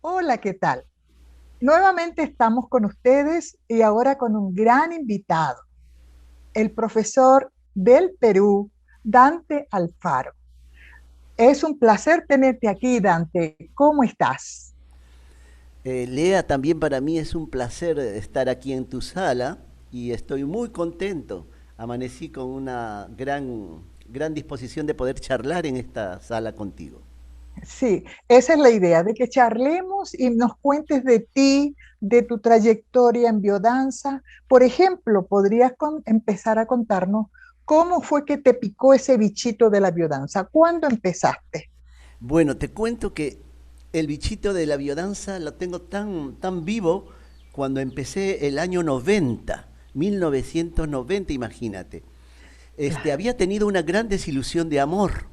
Hola, ¿qué tal? Nuevamente estamos con ustedes y ahora con un gran invitado, el profesor del Perú, Dante Alfaro. Es un placer tenerte aquí, Dante. ¿Cómo estás? Lea, también para mí es un placer estar aquí en tu sala y estoy muy contento. Amanecí con una gran disposición de poder charlar en esta sala contigo. Sí, esa es la idea, de que charlemos y nos cuentes de ti, de tu trayectoria en biodanza. Por ejemplo, podrías empezar a contarnos cómo fue que te picó ese bichito de la biodanza. ¿Cuándo empezaste? Bueno, te cuento que el bichito de la biodanza lo tengo tan vivo cuando empecé el año 90, 1990, imagínate. Había tenido una gran desilusión de amor.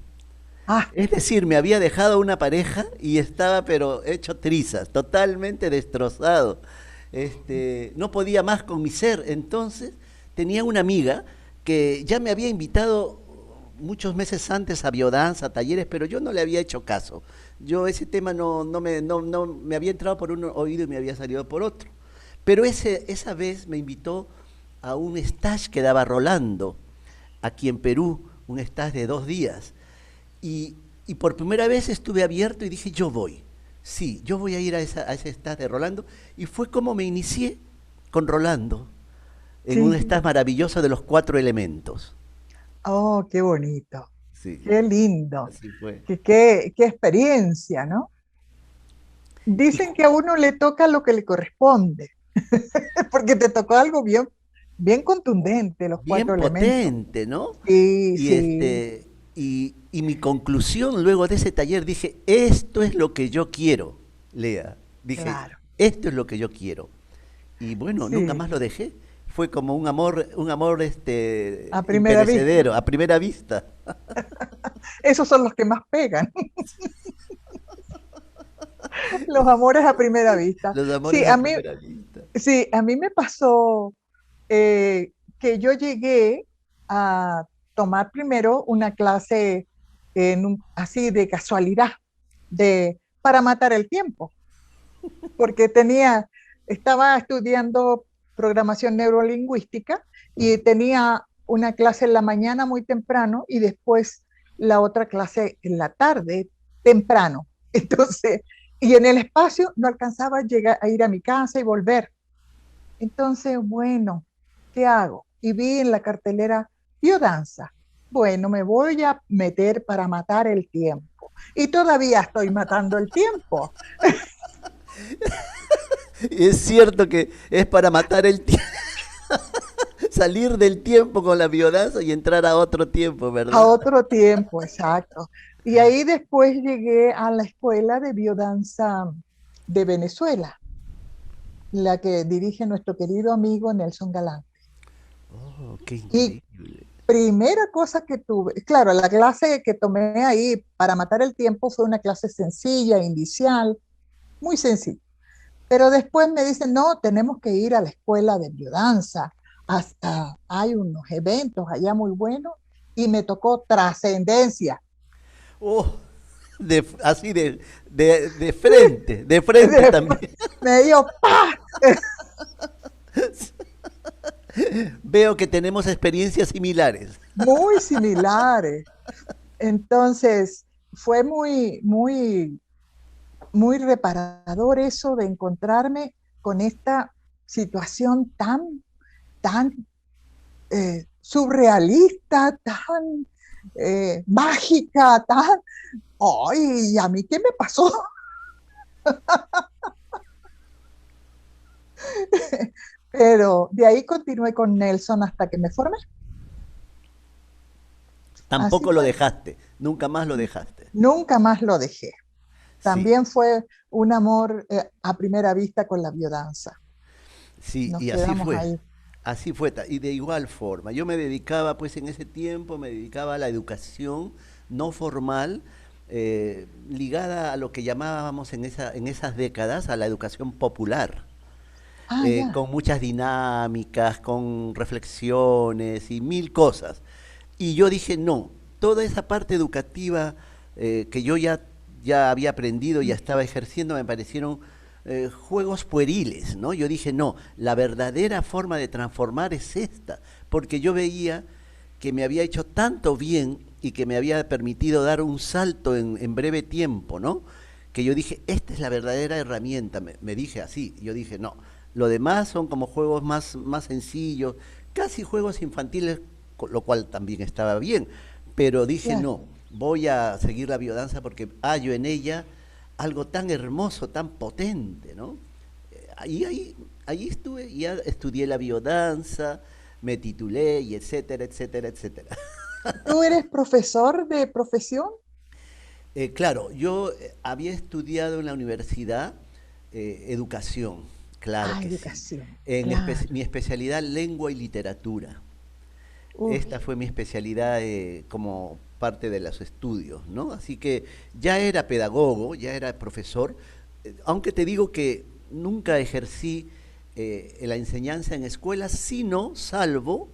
Ah, Es decir, me había dejado una pareja y estaba pero hecho trizas, totalmente destrozado. No podía más con mi ser. Entonces tenía una amiga que ya me había invitado muchos meses antes a biodanza, a talleres, pero yo no le había hecho caso. Yo ese tema no me había entrado por un oído y me había salido por otro. Pero esa vez me invitó a un stage que daba Rolando, aquí en Perú, un stage de 2 días. Y, y por primera vez estuve abierto y dije, yo voy. Sí, yo voy a ir a ese stage de Rolando. Y fue como me inicié con Rolando, en un sí. stage maravilloso de los 4 elementos. Oh, qué bonito, Sí, qué lindo, así fue. qué experiencia, ¿no? Y Dicen que a uno le toca lo que le corresponde, porque te tocó algo bien, bien contundente, los bien cuatro elementos. potente, ¿no? Sí, Y, sí, este, y mi conclusión luego de ese taller dije, esto es lo que yo quiero, Lea. Dije, claro, esto es lo que yo quiero. Y bueno, nunca sí, más lo dejé. Fue como un amor a primera vista. imperecedero, a primera vista. Esos son los que más pegan, los amores a primera vista. Los Sí, amores a primera vista. sí, a mí me pasó que yo llegué a tomar primero una clase así de casualidad, para matar el tiempo, porque estaba estudiando programación neurolingüística y tenía una clase en la mañana muy temprano y después la otra clase en la tarde temprano. Entonces, y en el espacio no alcanzaba a ir a mi casa y volver. Entonces, bueno, ¿qué hago? Y vi en la cartelera biodanza. Bueno, me voy a meter para matar el tiempo. Y todavía estoy matando el tiempo. Es cierto que es para matar el tiempo, salir del tiempo con la biodanza y entrar a otro tiempo, A ¿verdad? otro tiempo, exacto. Y ahí después llegué a la escuela de biodanza de Venezuela, la que dirige nuestro querido amigo Nelson Galán. Oh, qué Y increíble. primera cosa que tuve, claro, la clase que tomé ahí para matar el tiempo fue una clase sencilla, inicial, muy sencilla. Pero después me dicen, no, tenemos que ir a la escuela de biodanza. Hasta hay unos eventos allá muy buenos y me tocó trascendencia. Oh, así de frente Después también. me dio ¡pah! Veo que tenemos experiencias similares. Muy similares. Entonces, fue muy reparador eso de encontrarme con esta situación tan surrealista, tan mágica, ¡ay! ¿A mí qué me pasó? Pero de ahí continué con Nelson hasta que me formé. Así Tampoco lo fue. dejaste, nunca más lo dejaste. Nunca más lo dejé. Sí, También fue un amor a primera vista con la biodanza. sí, Nos y así quedamos fue. ahí. Así fue. Y de igual forma, yo me dedicaba, pues en ese tiempo, me dedicaba a la educación no formal, ligada a lo que llamábamos en esas décadas a la educación popular, Ah, ya. con muchas dinámicas, con reflexiones y mil cosas. Y yo dije, no, toda esa parte educativa que yo ya ya había aprendido, ya estaba ejerciendo, me parecieron juegos pueriles, ¿no? Yo dije, no, la verdadera forma de transformar es esta, porque yo veía que me había hecho tanto bien y que me había permitido dar un salto en breve tiempo, ¿no? Que yo dije, esta es la verdadera herramienta, me dije así, yo dije, no, lo demás son como juegos más sencillos, casi juegos infantiles, lo cual también estaba bien, pero dije, claro. no, voy a seguir la biodanza porque hallo en ella algo tan hermoso, tan potente, ¿no? Ahí estuve, ya estudié la biodanza, me titulé y etcétera, etcétera, etcétera. ¿Tú eres profesor de profesión? Claro, yo había estudiado en la universidad educación, claro Ah, que sí. educación, Mi claro. especialidad, lengua y literatura. Uy, Esta fue mi especialidad como parte de los estudios, ¿no? Así que ya era pedagogo, ya era profesor, aunque te digo que nunca ejercí la enseñanza en escuelas, sino salvo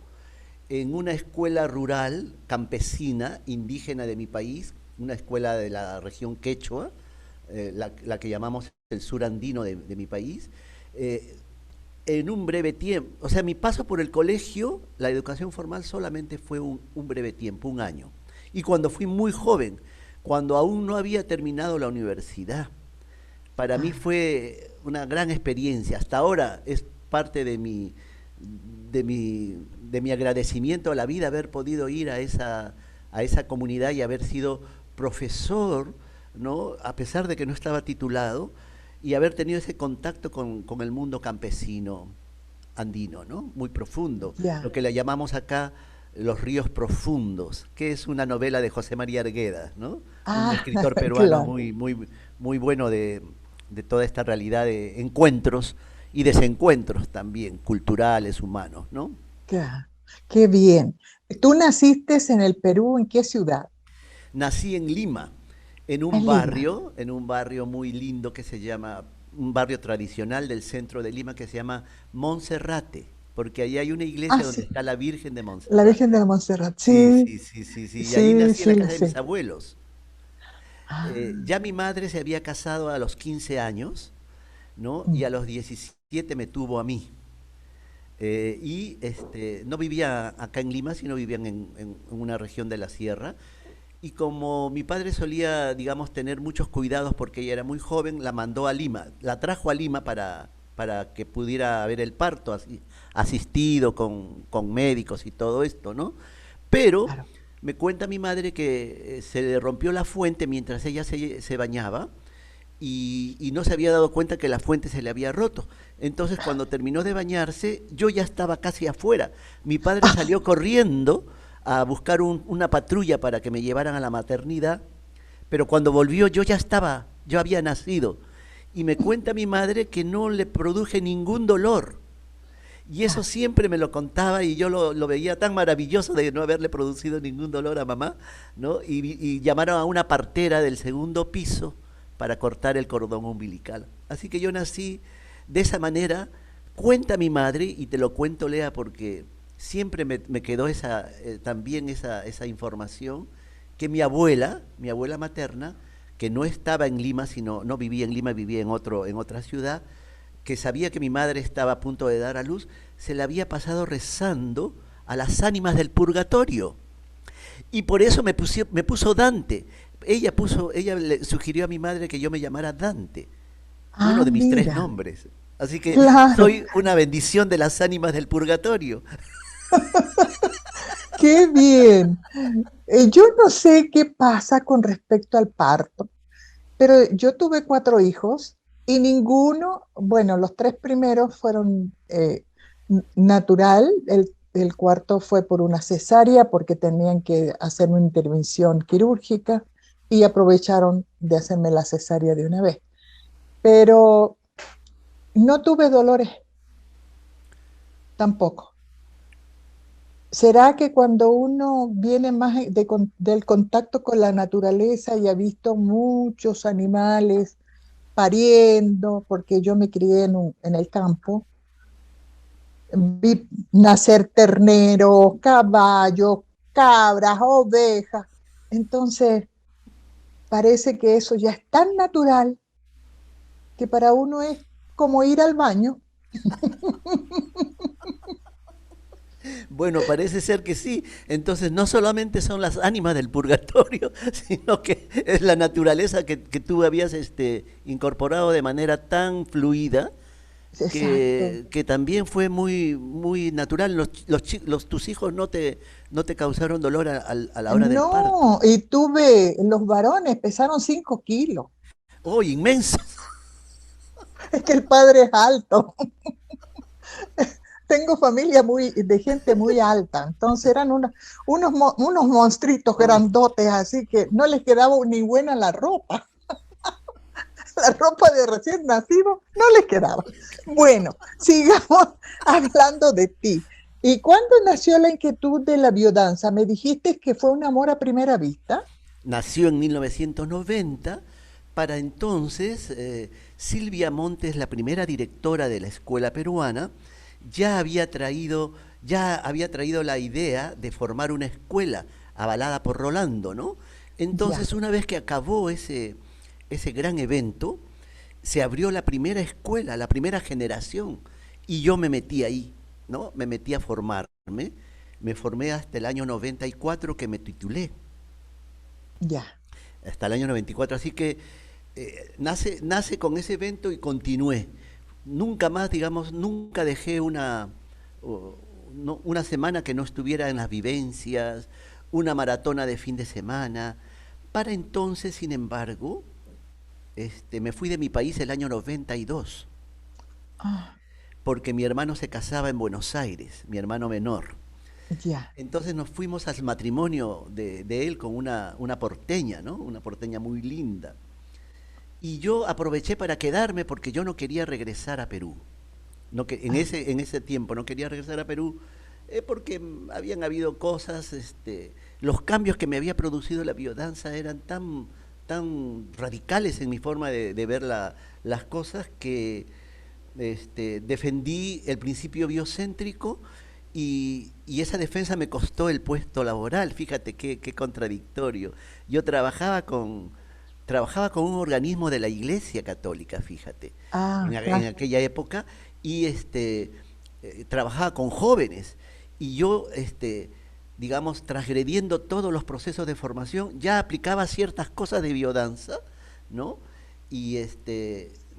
en una escuela rural, campesina, indígena de mi país, una escuela de la región quechua, la que llamamos el sur andino de mi país, eh, en un breve tiempo. O sea, mi paso por el colegio, la educación formal solamente fue un breve tiempo, un año. Y cuando fui muy joven, cuando aún no había terminado la universidad, para mí ah, fue una gran experiencia. Hasta ahora es parte de mi agradecimiento a la vida haber podido ir a esa comunidad y haber sido profesor, ¿no? A pesar de que no estaba titulado, y haber tenido ese contacto con el mundo campesino andino, ¿no? Muy profundo, lo ya. que le llamamos acá Los ríos profundos, que es una novela de José María Arguedas, ¿no? Un Ah, escritor peruano claro. muy bueno de toda esta realidad de encuentros y desencuentros también, culturales, humanos, ¿no? Claro, qué bien. ¿Tú naciste en el Perú? ¿En qué ciudad? Nací en Lima, En Lima. en un barrio muy lindo que se llama, un barrio tradicional del centro de Lima que se llama Monserrate, porque ahí hay una Ah, iglesia donde sí, está la Virgen de la Monserrate. Virgen de la Montserrat. Sí, Sí, sí, sí, sí, sí. Y ahí sí, nací en la sí, la casa de mis sé. abuelos. Ah, Ya mi madre se había casado a los 15 años, ¿no? Y mm, a los 17 me tuvo a mí. No vivía acá en Lima, sino vivían en una región de la sierra. Y como mi padre solía, digamos, tener muchos cuidados porque ella era muy joven, la mandó a Lima, la trajo a Lima para que pudiera haber el parto asistido con médicos y todo esto, ¿no? Pero claro. me cuenta mi madre que se le rompió la fuente mientras ella se bañaba y no se había dado cuenta que la fuente se le había roto. Entonces, cuando terminó de bañarse, yo ya estaba casi afuera. Mi padre salió corriendo a buscar una patrulla para que me llevaran a la maternidad, pero cuando volvió yo había nacido. Y me cuenta mi madre que no le produje ningún dolor. Y eso Ah, siempre me lo contaba y yo lo veía tan maravilloso de no haberle producido ningún dolor a mamá, ¿no? Y llamaron a una partera del segundo piso para cortar el cordón umbilical. Así que yo nací de esa manera, cuenta mi madre, y te lo cuento, Lea, porque siempre me quedó también esa información, que mi abuela materna, que no estaba en Lima, sino no vivía en Lima, vivía en otra ciudad, que sabía que mi madre estaba a punto de dar a luz, se la había pasado rezando a las ánimas del purgatorio. Y por eso me puso Dante. Ella le sugirió a mi madre que yo me llamara Dante, uno ah, de mis tres mira, nombres. Así que claro, soy una bendición de las ánimas del purgatorio. qué bien. Yo no sé qué pasa con respecto al parto, pero yo tuve cuatro hijos y ninguno, bueno, los tres primeros fueron natural, el cuarto fue por una cesárea porque tenían que hacer una intervención quirúrgica y aprovecharon de hacerme la cesárea de una vez. Pero no tuve dolores tampoco. ¿Será que cuando uno viene más del contacto con la naturaleza y ha visto muchos animales pariendo, porque yo me crié en el campo, vi nacer terneros, caballos, cabras, ovejas? Entonces, parece que eso ya es tan natural que para uno es como ir al baño. Bueno, parece ser que sí. Entonces, no solamente son las ánimas del purgatorio, sino que es la naturaleza que tú habías incorporado de manera tan fluida Exacto. que también fue muy, muy natural. Tus hijos no te causaron dolor a la hora del parto. No, y tuve, los varones pesaron 5 kilos. ¡Oh, inmenso! Es que el padre es alto. Tengo familia muy, de gente muy alta, entonces eran unos monstruitos Oh, grandotes, así que no les quedaba ni buena la ropa. La ropa de recién nacido no les quedaba. Bueno, sigamos hablando de ti. ¿Y cuándo nació la inquietud de la biodanza? Me dijiste que fue un amor a primera vista. nació en 1990. Para entonces, Silvia Montes, la primera directora de la escuela peruana, ya había traído la idea de formar una escuela avalada por Rolando, ¿no? Ya. Entonces, una vez que acabó ese gran evento, se abrió la primera escuela, la primera generación, y yo me metí ahí, ¿no? Me metí a formarme. Me formé hasta el año 94 que me titulé, Ya. hasta el año 94. Así que nace con ese evento y continué. Nunca más, digamos, nunca dejé una semana que no estuviera en las vivencias, una maratona de fin de semana. Para entonces, sin embargo, me fui de mi país el año 92, Ah, porque mi hermano se casaba en Buenos Aires, mi hermano menor. ya. Entonces nos fuimos al matrimonio de él con una porteña, ¿no? Una porteña muy linda. Y yo aproveché para quedarme porque yo no quería regresar a Perú. No que, Ah, en ese tiempo no quería regresar a Perú porque habían habido cosas, los cambios que me había producido la biodanza eran tan radicales en mi forma de ver las cosas que defendí el principio biocéntrico y esa defensa me costó el puesto laboral. Fíjate qué contradictorio. Yo trabajaba con un organismo de la Iglesia Católica, fíjate, en claro. aquella época, y trabajaba con jóvenes. Y yo, digamos, transgrediendo todos los procesos de formación, ya aplicaba ciertas cosas de biodanza, ¿no? Y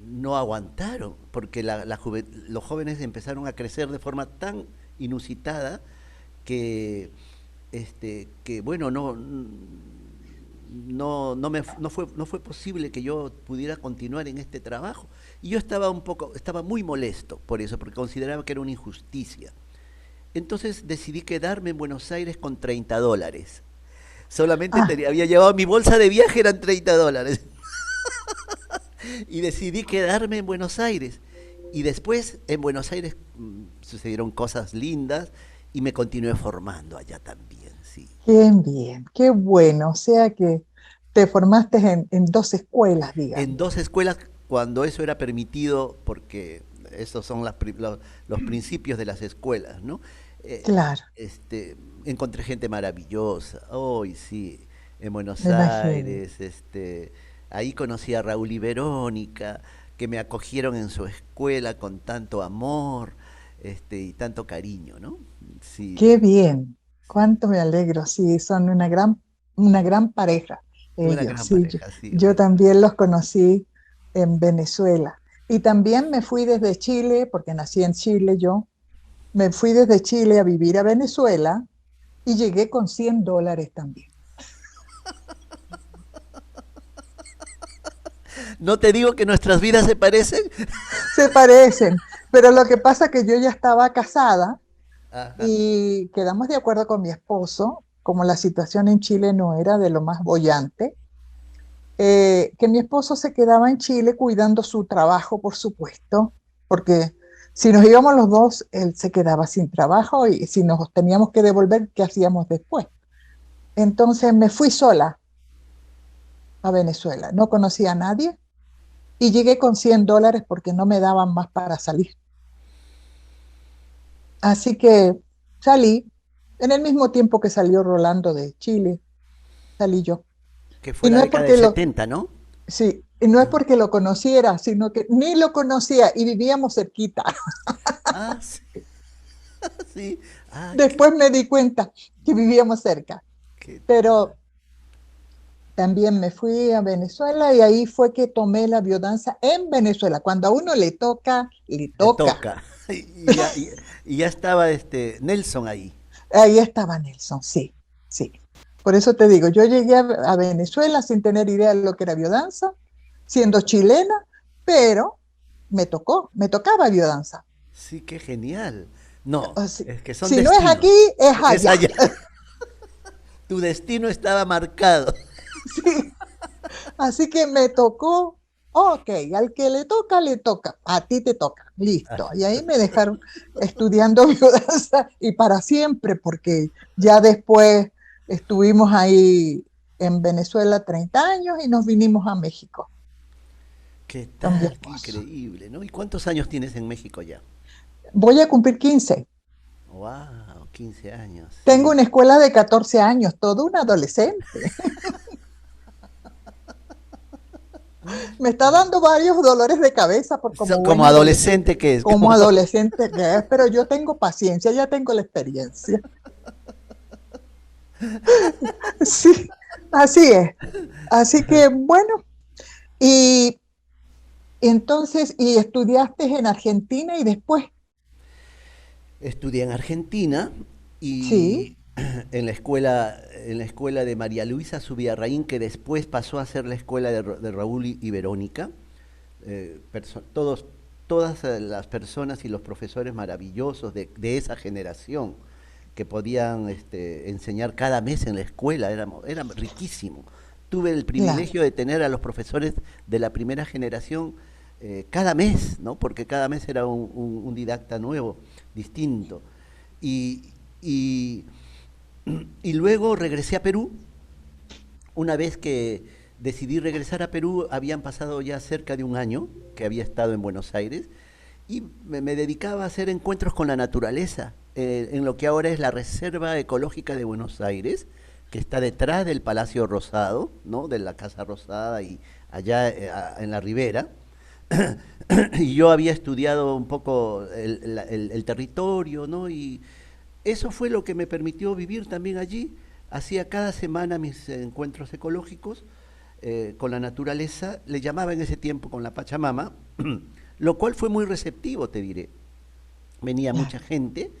no aguantaron, porque los jóvenes empezaron a crecer de forma tan inusitada que, que bueno, no fue posible que yo pudiera continuar en este trabajo. Y yo estaba muy molesto por eso, porque consideraba que era una injusticia. Entonces decidí quedarme en Buenos Aires con $30. Solamente Ah, había llevado mi bolsa de viaje, eran $30. Y decidí quedarme en Buenos Aires. Y después en Buenos Aires sucedieron cosas lindas y me continué formando allá también, sí. qué bien, qué bueno. O sea que te formaste en dos escuelas, En digamos. dos escuelas cuando eso era permitido, porque esos son los principios de las escuelas, ¿no? Eh, Claro, encontré gente maravillosa, hoy sí, en Buenos me imagino. Aires, ahí conocí a Raúl y Verónica, que me acogieron en su escuela con tanto amor, y tanto cariño, ¿no? Sí, Qué bien, cuánto me alegro. Sí, son una gran pareja una ellos. gran Sí, pareja, sí, yo también los conocí en Venezuela. Y también me fui desde Chile, porque nací en Chile yo, me fui desde Chile a vivir a Venezuela y llegué con $100 también. ¿no te digo que nuestras vidas se parecen? Se parecen, pero lo que pasa es que yo ya estaba casada Ajá. y quedamos de acuerdo con mi esposo, como la situación en Chile no era de lo más bollante, que mi esposo se quedaba en Chile cuidando su trabajo, por supuesto, porque si nos íbamos los dos, él se quedaba sin trabajo y si nos teníamos que devolver, ¿qué hacíamos después? Entonces me fui sola a Venezuela, no conocía a nadie y llegué con $100 porque no me daban más para salir. Así que salí en el mismo tiempo que salió Rolando de Chile, salí yo. que fue Y la no es década del porque lo, 70, ¿no? sí, y no es porque lo conociera, sino que ni lo conocía y vivíamos cerquita. Ah, sí, sí. Ah, Después me di cuenta que vivíamos cerca, qué tal. pero también me fui a Venezuela y ahí fue que tomé la biodanza en Venezuela. Cuando a uno le toca, le Le toca. toca. Y ya estaba Nelson ahí. Ahí estaba Nelson, sí, sí. Por eso te digo, yo llegué a Venezuela sin tener idea de lo que era biodanza, siendo chilena, pero me tocaba biodanza. Sí, qué genial. No, O si, es que son si no es destinos. aquí, es Es allá. allá. Tu destino estaba marcado. Sí. Así que me tocó, ok, al que le toca, le toca, a ti te toca, listo. Y ahí me dejaron estudiando biodanza y para siempre, porque ya después estuvimos ahí en Venezuela 30 años y nos vinimos a México ¿Qué con mi tal? Qué esposo. increíble, ¿no? ¿Y cuántos años tienes en México ya? Voy a cumplir 15. Wow, 15 años, Tengo sí. una escuela de 14 años, todo un adolescente. Me está dando varios dolores de cabeza por como buen Como adolescente, adolescente que es, como adolescente que es, pero yo tengo paciencia, ya tengo la experiencia. Sí, así es. Así que bueno, y entonces, y estudiaste en Argentina y después, estudié en Argentina sí, y en la escuela de María Luisa Zubiarraín, que después pasó a ser la escuela de Raúl y Verónica. Todos, todas las personas y los profesores maravillosos de esa generación que podían enseñar cada mes en la escuela, era riquísimo. Tuve el claro, privilegio de tener a los profesores de la primera generación cada mes, ¿no? Porque cada mes era un didacta nuevo, distinto. Y, y, y luego regresé a Perú. Una vez que decidí regresar a Perú, habían pasado ya cerca de un año que había estado en Buenos Aires y me dedicaba a hacer encuentros con la naturaleza, en lo que ahora es la Reserva Ecológica de Buenos Aires, que está detrás del Palacio Rosado, ¿no? De la Casa Rosada y allá en la ribera. Y yo había estudiado un poco el territorio, ¿no? Y eso fue lo que me permitió vivir también allí. Hacía cada semana mis encuentros ecológicos con la naturaleza, le llamaba en ese tiempo con la Pachamama, lo cual fue muy receptivo, te diré. Venía mucha claro, gente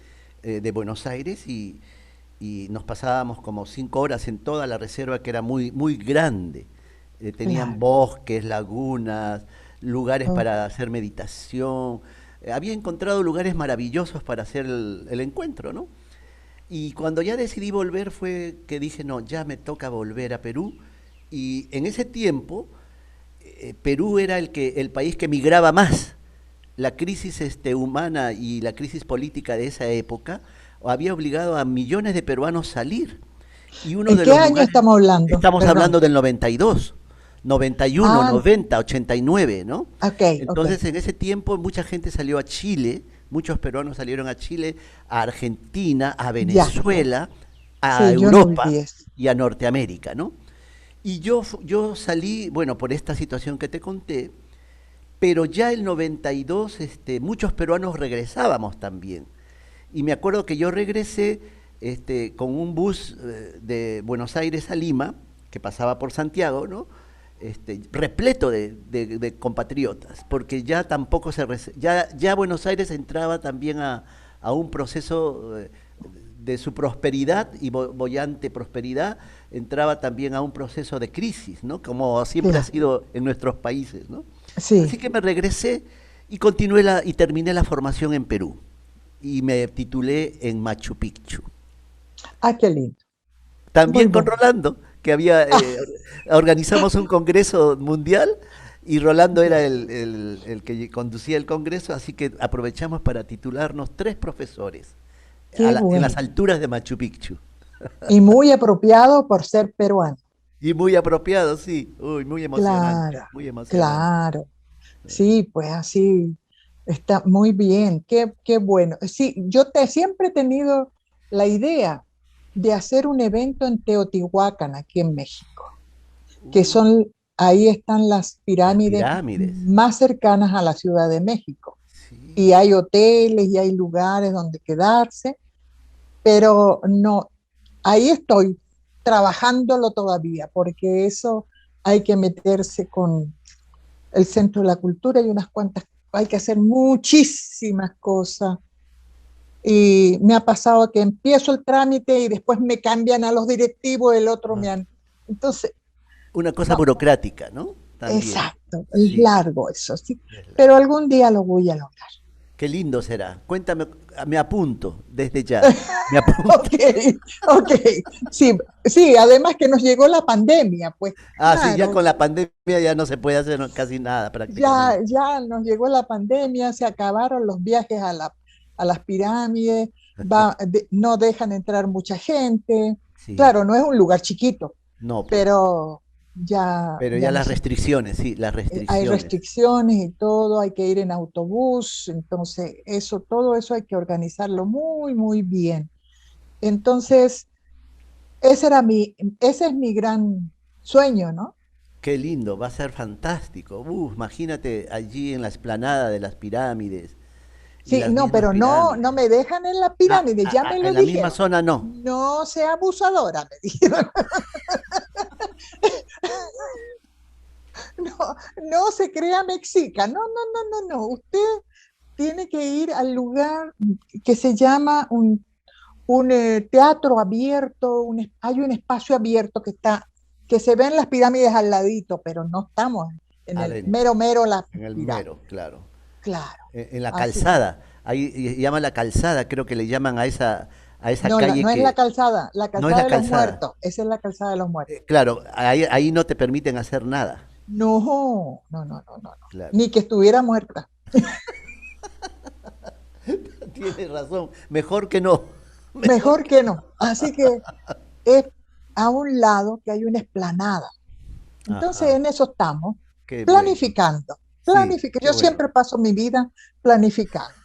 de Buenos Aires y nos pasábamos como 5 horas en toda la reserva que era muy, muy grande. Tenían claro. bosques, lagunas, lugares Oh, para hacer meditación. Había encontrado lugares maravillosos para hacer el encuentro, ¿no? Y cuando ya decidí volver fue que dije, no, ya me toca volver a Perú. Y en ese tiempo, Perú era el país que migraba más. La crisis humana y la crisis política de esa época había obligado a millones de peruanos a salir. Y uno ¿en de qué los año lugares, estamos hablando? estamos Perdón. hablando del 92, 91, Ah, 90, 89, ¿no? ok, ok. Entonces, en ese tiempo mucha gente salió a Chile, muchos peruanos salieron a Chile, a Argentina, a Ya. Venezuela, a Sí, yo no viví Europa eso. y a Norteamérica, ¿no? Y yo salí, bueno, por esta situación que te conté, pero ya el 92, muchos peruanos regresábamos también. Y me acuerdo que yo regresé con un bus de Buenos Aires a Lima, que pasaba por Santiago, ¿no? Repleto de compatriotas, porque ya tampoco ya Buenos Aires entraba también a un proceso de su prosperidad y boyante prosperidad, entraba también a un proceso de crisis, ¿no? Como siempre ha Claro, sido en nuestros países, ¿no? Así sí. que me regresé y y terminé la formación en Perú y me titulé en Machu Picchu. Ah, qué lindo. Muy También con bonito. Rolando, que había Ah, organizamos un congreso mundial y Rolando era ya. el que conducía el congreso, así que aprovechamos para titularnos tres profesores Qué en las bueno. alturas de Machu Picchu. Y muy apropiado por ser peruano. Y muy apropiado, sí. Uy, muy emocionante, Claro, muy emocionante. claro. Sí, pues así está muy bien. Qué bueno. Sí, siempre he tenido la idea de hacer un evento en Teotihuacán, aquí en México. que Uh, son, ahí están las las pirámides pirámides. más cercanas a la Ciudad de México. Y Sí. hay hoteles y hay lugares donde quedarse, pero no, ahí estoy trabajándolo todavía, porque eso hay que meterse con el Centro de la Cultura y unas cuantas, hay que hacer muchísimas cosas. Y me ha pasado que empiezo el trámite y después me cambian a los directivos, el otro me Ah, han... Entonces, una cosa no, burocrática, ¿no? También. exacto, es Sí. largo eso, sí, Es pero la- algún día lo voy a lograr. Qué lindo será. Cuéntame, me apunto desde ya. Me apunto. Ok, ok, sí, sí, además que nos llegó la pandemia, pues Ah, sí, ya claro, con la pandemia ya no se puede hacer casi nada ya, prácticamente. ya nos llegó la pandemia, se acabaron los viajes a las pirámides, no dejan entrar mucha gente, Sí. claro, no es un lugar chiquito, No, pues. pero ya, Pero ya ya no las se restricciones, sí, las hay restricciones. restricciones y todo, hay que ir en autobús, entonces eso, todo eso hay que organizarlo muy, muy bien. Entonces, ese es mi gran sueño, ¿no? Qué lindo, va a ser fantástico. Imagínate allí en la explanada de las pirámides y Sí, las no, mismas pero no, pirámides. no me dejan en la Ah, pirámide, ya me en lo la misma dijeron. zona no. No sea abusadora, me dijeron. No, no se crea mexica. No, no, no, no, no. Usted tiene que ir al lugar que se llama un teatro abierto, hay un espacio abierto que se ven las pirámides al ladito, pero no estamos en el Adentro, mero, mero la en el pirámide. mero, claro. Claro. En la Así que, calzada, ahí llama la calzada, creo que le llaman a esa no, calle no es que la no es calzada la de los calzada. muertos, esa es la calzada de los muertos. Claro, ahí no te permiten hacer nada. No, no, no, no, no, no. Claro, Ni que estuviera muerta. tienes razón, mejor que no. Mejor Mejor que que no. Así que es a un lado que hay una explanada. Entonces Ajá, en eso estamos, qué bueno. planificando. Sí, qué Yo bueno. siempre paso mi vida planificando.